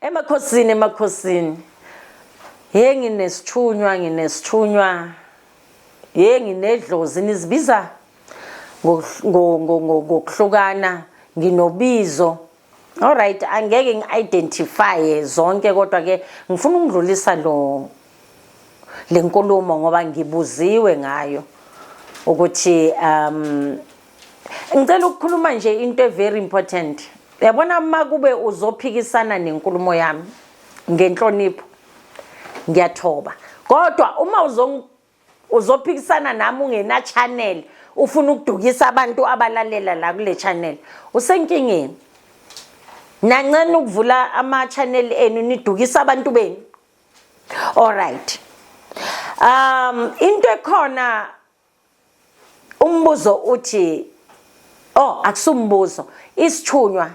emakhosini nginesithunywa nginedlozi nizibiza ngokuhlukana nginobizo. Alright, angeke ngi-identify zonke kodwa ke ngifuna ukudlulisa lenkulumo ngoba ngibuziwe ngayo ukuthi ngicela ukukhuluma nje into very important. Yabona makube uzophikisana nenkulumo yami ngenhlonipho ngiyathoba, kodwa uma uzophikisana nami ungena channel ufuna ukudukisa abantu abalalela la kule channel usenkingeni. Nancane ukuvula ama channel enu nidukisa abantu benu. Alright, into ekhona umbuzo uthi akusumbuzo, isithunywa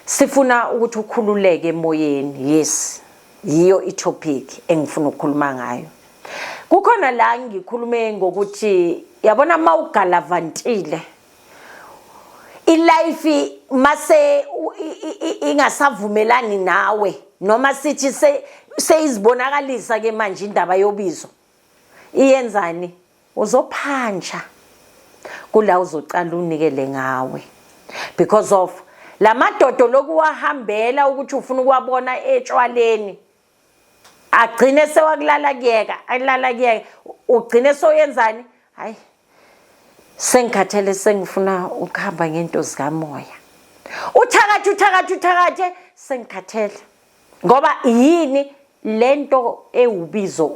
sifuna ukuthi ukhululeke emoyeni. Yes, yiyo itopic engifuna ukukhuluma ngayo. Kukhona la ngikhulume ngokuthi yabona mawugalavantile ilife mase ingasavumelani nawe noma sithi seyizibonakalisa ke manje indaba yobizo iyenzani, uzophanja kula uzocala unikele ngawe because of la madodo lokuwahambela ukuthi ufuna ukwabona etshwaleni agcine sewakulala kuyeka ugcine soyenzani, hayi sengikhathele sengifuna ukuhamba ngento zikamoya, uthakathe sengikhathele ngoba yini lento ewubizo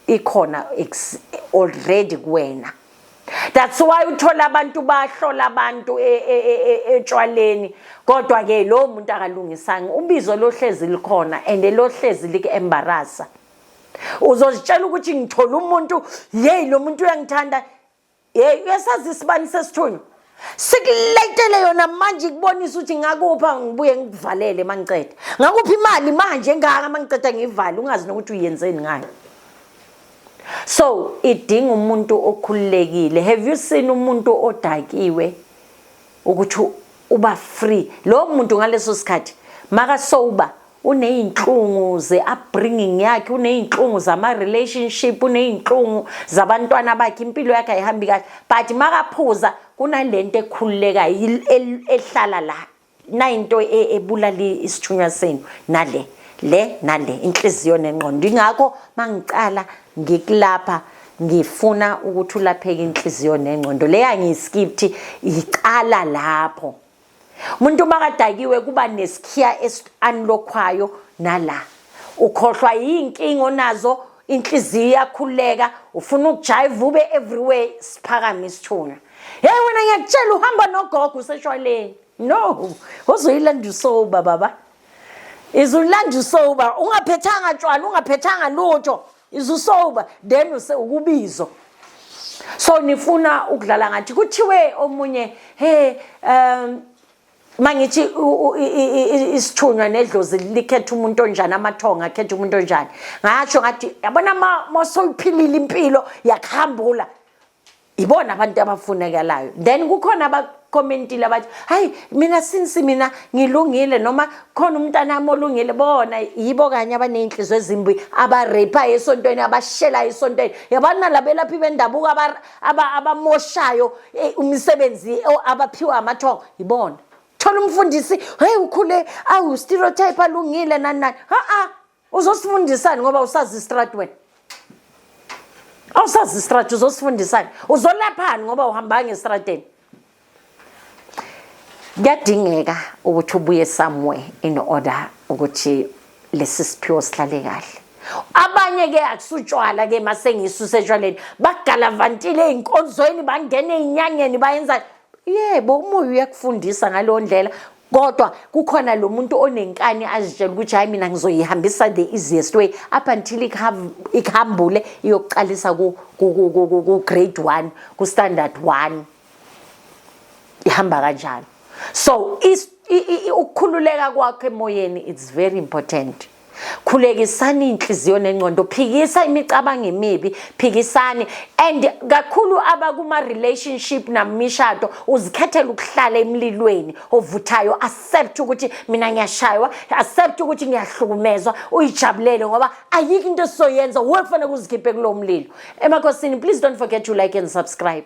ikhona already kuwena. That's why uthola abantu bahlola abantu etshwaleni kodwa ke lo muntu akalungisanga ubizo lohlezi likhona and lohlezi like-embarrassa. Uzozitshela ukuthi ngithola umuntu lo muntu uyangithanda. Uyasazi isibani sesithunywa sikuletele yona manje kubonisa ukuthi ngakupha ngibuye ngikuvalele mangiceda, ngakuphi imali manje engaka mangiceda ngivale ungazi nokuthi uyenzeni ngayo. So idinga umuntu okhululekile. Have you seen umuntu odakiwe ukuthi uba free? Lo muntu ngaleso sikhathi maka sober uneyinhlungu ze-upbringing yakhe, uneyinhlungu zama-relationship, uneyinhlungu zabantwana bakhe, impilo yakhe ayihambi kahle, but makaphuza kunalento ekhululekayo ehlala la. Nayinto ebulali isithunywa senu nale inhliziyo nengqondo. Ingakho mangicala ngikulapha ngifuna ukuthi ulapheke inhliziyo nengqondo. Leya ngiyiskipti iqala lapho. Umuntu makadakiwe kuba nesikhiya unlockwayo nala. Ukhohlwa yinkinga onazo, inhliziyo iyakhuleka, ufuna ukujive ube everywhere siphakama isithunywa. Hey wena ngiyakutshela uhamba nogogo useshwaleni. No, uzoyilanda usoba baba. Izulanda usoba, ungaphethanga tshwala, ungaphethanga lutho, izusoba then ukubizo. So nifuna ukudlala ngathi kuthiwe omunye mangithi isithunywa nedlozi likhetha umuntu onjani, amathonga akhetha umuntu onjani. Ngasho ngathi yabona masoyiphilile impilo yakhambula ibona abantu abafunekalayo. Then kukhona abakommentile abathi hayi mina since mina ngilungile noma khona umntana wami olungile, bona yibo kanye abaneyinhliziyo ezimbi abarepa esontweni abashela esontweni. Yabona labelaphi bendabuko abamoshayo umsebenzi abaphiwa amathonga ibona. Thola umfundisi hey ukhule awu stereotype alungile nani uzosifundisana ngoba usazi istrat wena. Awusazi istrat uzosifundisana, uzolaphani ngoba uhamba ngeestrateni. Kuyadingeka ukuthi ubuye somewhere in order ukuthi lesi siphiwo sihlale kahle. Abanye ke akusutshwala ke masengisuse etshwaleni bagalavantile einkonzweni bangena einyanyeni bayenza. Yebo umoya uyakufundisa ngalo ndlela, kodwa kukhona lo muntu onenkani azitshela ukuthi hayi mina ngizoyihambisa the easiest way up until ikhambule iyokuqalisa ku grade 1 ku standard 1 ihamba kanjalo. So ukukhululeka kwakhe emoyeni it's very important. khulekisani inhliziyo nengqondo, phikisa imicabango emibi, phikisani. And kakhulu abakuma relationship namishado uzikhethela ukuhlala emlilweni ovuthayo, accept ukuthi mina ngiyashaywa, accept ukuthi ngiyahlukumezwa, uyijabulele ngoba ayikho into soyenza, wekufanele uzikhiphe kulo mlilo. Emakhosini, please don't forget to like and subscribe.